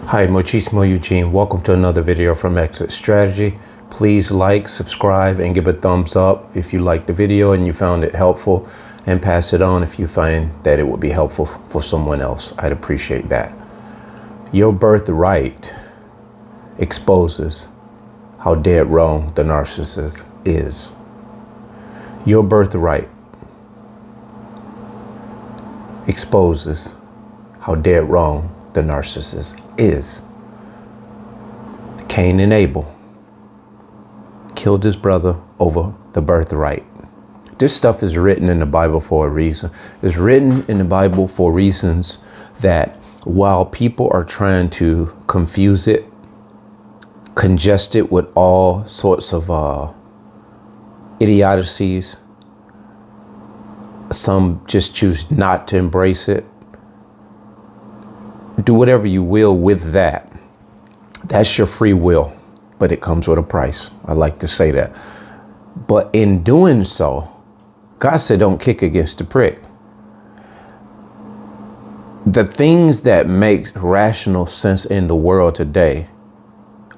Hi, Mochismo Eugene. Welcome to another video from Exit Strategy. Please like, subscribe, and give a thumbs up if you liked the video and you found it helpful, and pass it on if you find that it would be helpful for someone else. I'd appreciate that. Your birthright exposes how dead wrong the narcissist is. Your birthright exposes how dead wrong the narcissist is. Cain and Abel killed his brother over the birthright. This stuff is written in the Bible for a reason. It's written in the Bible for reasons that while people are trying to confuse it, congest it with all sorts of idiocies, some just choose not to embrace it. Do whatever you will with that. That's your free will, but it comes with a price. I like to say that. But in doing so, God said, don't kick against the prick. The things that make rational sense in the world today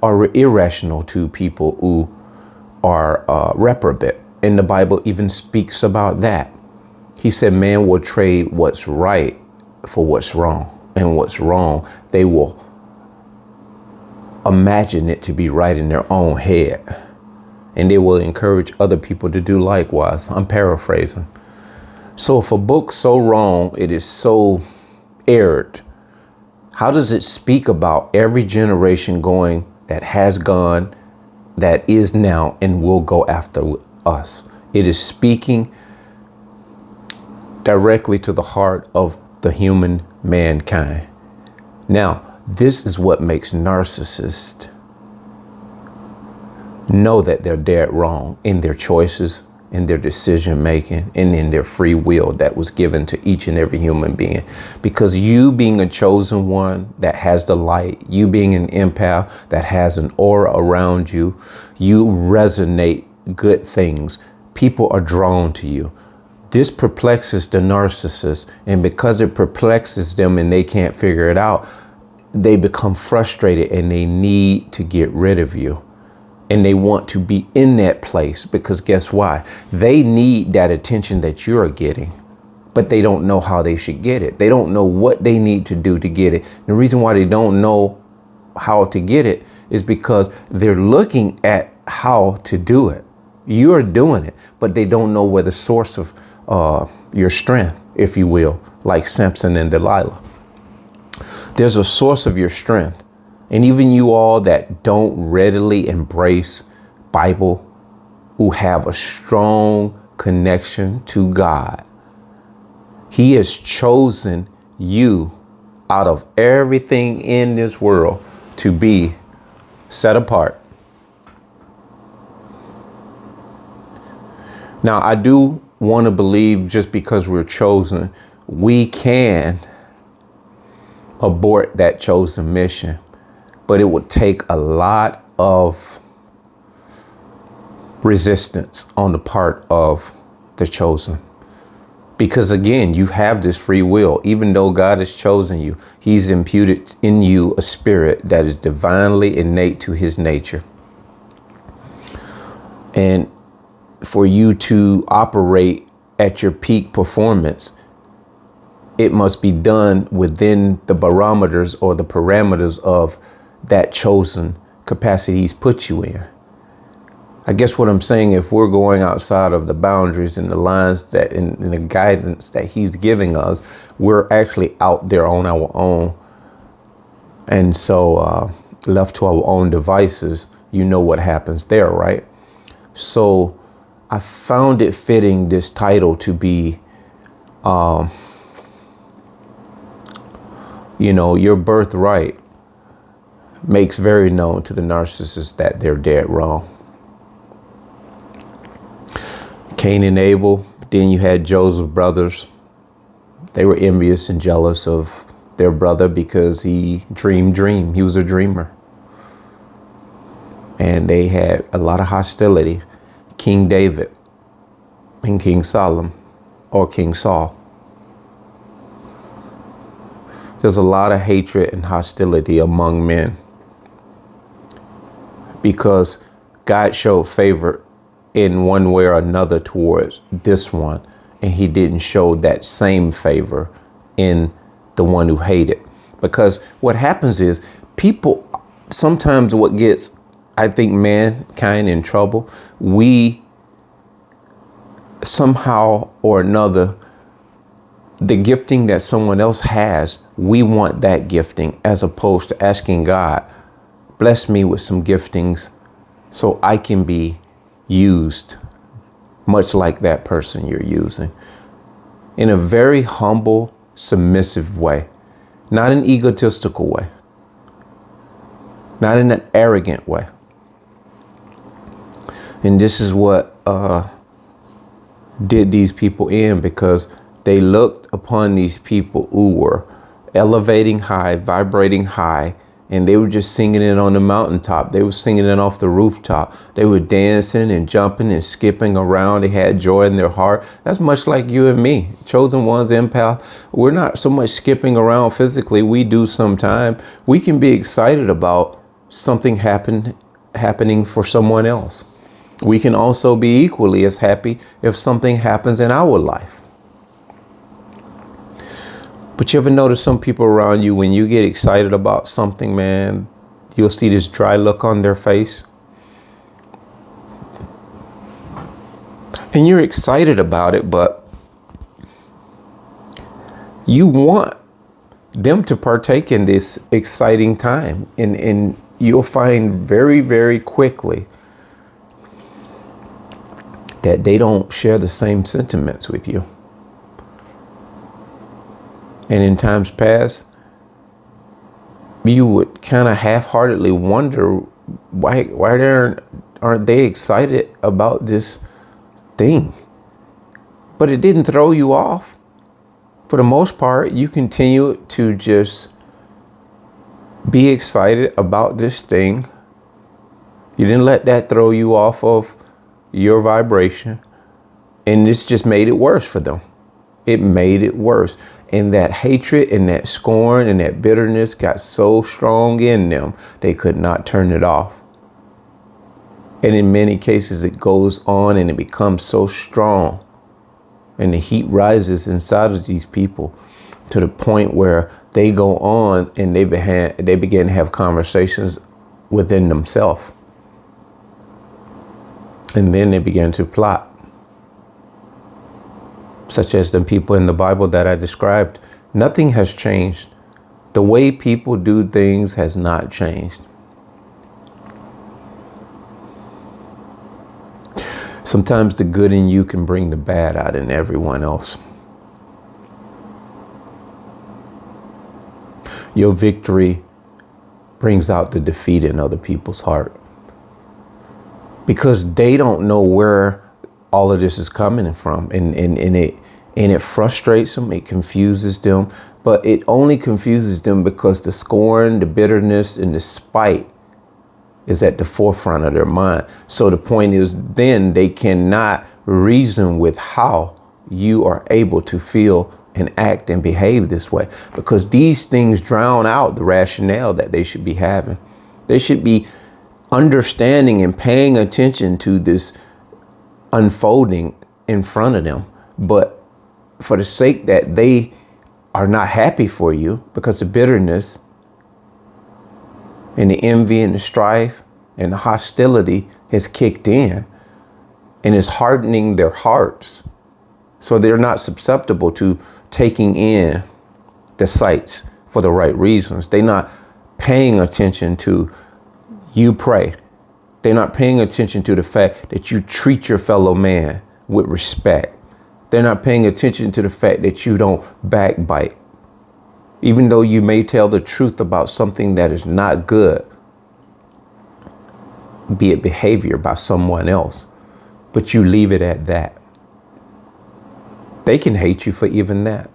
are irrational to people who are reprobate. And the Bible even speaks about that. He said, man will trade what's right for what's wrong. And what's wrong, they will imagine it to be right in their own head. And they will encourage other people to do likewise. I'm paraphrasing. So if a book's so wrong, it is so erred, how does it speak about every generation going, that has gone, that is now, and will go after us? It is speaking directly to the heart of the human mankind. Now, this is what makes narcissists know that they're dead wrong in their choices, in their decision making, and in their free will that was given to each and every human being. Because you being a chosen one that has the light, you being an empath that has an aura around you, you resonate good things. People are drawn to you. This perplexes the narcissist, and because it perplexes them and they can't figure it out, they become frustrated and they need to get rid of you. And they want to be in that place because guess why? They need that attention that you're getting, but they don't know how they should get it. They don't know what they need to do to get it. And the reason why they don't know how to get it is because they're looking at how to do it. You're doing it, but they don't know where the source of your strength, if you will, like Samson and Delilah. There's a source of your strength. And even you all that don't readily embrace Bible, who have a strong connection to God, He has chosen you out of everything in this world to be set apart. Now, I do want to believe just because we're chosen, we can abort that chosen mission. But it would take a lot of resistance on the part of the chosen. Because again, you have this free will. Even though God has chosen you, He's imputed in you a spirit that is divinely innate to His nature. And for you to operate at your peak performance, it must be done within the barometers or the parameters of that chosen capacity He's put you in. I guess what I'm saying, if we're going outside of the boundaries and the lines that in the guidance that He's giving us, we're actually out there on our own. And so left to our own devices, you know what happens there, right? So I found it fitting, this title, to be, your birthright makes very known to the narcissist that they're dead wrong. Cain and Abel, then you had Joseph's brothers. They were envious and jealous of their brother because he dreamed. He was a dreamer. And they had a lot of hostility. King David and King Solomon, or King Saul. There's a lot of hatred and hostility among men because God showed favor in one way or another towards this one, and he didn't show that same favor in the one who hated. Because what happens is people, sometimes what gets, I think, mankind in trouble, we somehow or another, the gifting that someone else has, we want that gifting, as opposed to asking God, bless me with some giftings so I can be used much like that person you're using, in a very humble, submissive way, not an egotistical way, not in an arrogant way. And this is what did these people in, because they looked upon these people who were elevating high, vibrating high, and they were just singing it on the mountaintop. They were singing it off the rooftop. They were dancing and jumping and skipping around. They had joy in their heart. That's much like you and me, chosen ones, empaths. We're not so much skipping around physically. We do sometime. We can be excited about something happening for someone else. We can also be equally as happy if something happens in our life. But you ever notice some people around you, when you get excited about something, man, you'll see this dry look on their face. And you're excited about it, but you want them to partake in this exciting time. And you'll find very, very quickly that they don't share the same sentiments with you. And in times past, you would kind of half-heartedly wonder why aren't they excited about this thing? But it didn't throw you off. For the most part, you continue to just be excited about this thing. You didn't let that throw you off of your vibration. And this just made it worse for them. It made it worse. And that hatred and that scorn and that bitterness got so strong in them, they could not turn it off. And in many cases, it goes on and it becomes so strong. And the heat rises inside of these people to the point where they go on and they begin to have conversations within themselves. And then they began to plot. Such as the people in the Bible that I described. Nothing has changed. The way people do things has not changed. Sometimes the good in you can bring the bad out in everyone else. Your victory brings out the defeat in other people's heart. Because they don't know where all of this is coming from, and it frustrates them, it confuses them, but it only confuses them because the scorn, the bitterness, and the spite is at the forefront of their mind. So the point is, then they cannot reason with how you are able to feel and act and behave this way, because these things drown out the rationale that they should be having. They should be understanding and paying attention to this unfolding in front of them. But for the sake that they are not happy for you, because the bitterness and the envy and the strife and the hostility has kicked in and is hardening their hearts. So they're not susceptible to taking in the sights for the right reasons. They're not paying attention to you pray. They're not paying attention to the fact that you treat your fellow man with respect. They're not paying attention to the fact that you don't backbite. Even though you may tell the truth about something that is not good, be it behavior by someone else, but you leave it at that. They can hate you for even that.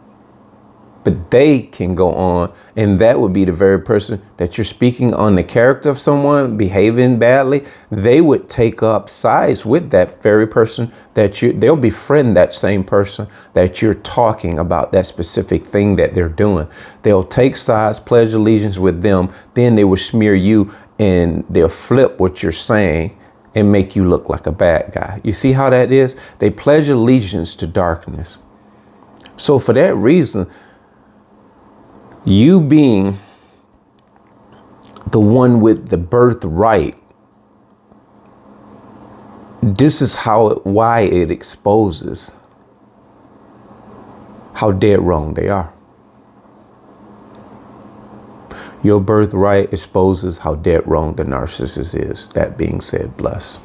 But they can go on, and that would be the very person that you're speaking on the character of someone behaving badly. They would take up sides with that very person they'll befriend that same person that you're talking about, that specific thing that they're doing. They'll take sides, pledge allegiance with them. Then they will smear you and they'll flip what you're saying and make you look like a bad guy. You see how that is? They pledge allegiance to darkness. So for that reason, you being the one with the birthright, this is why it exposes how dead wrong they are. Your birthright exposes how dead wrong the narcissist is. That being said, bless.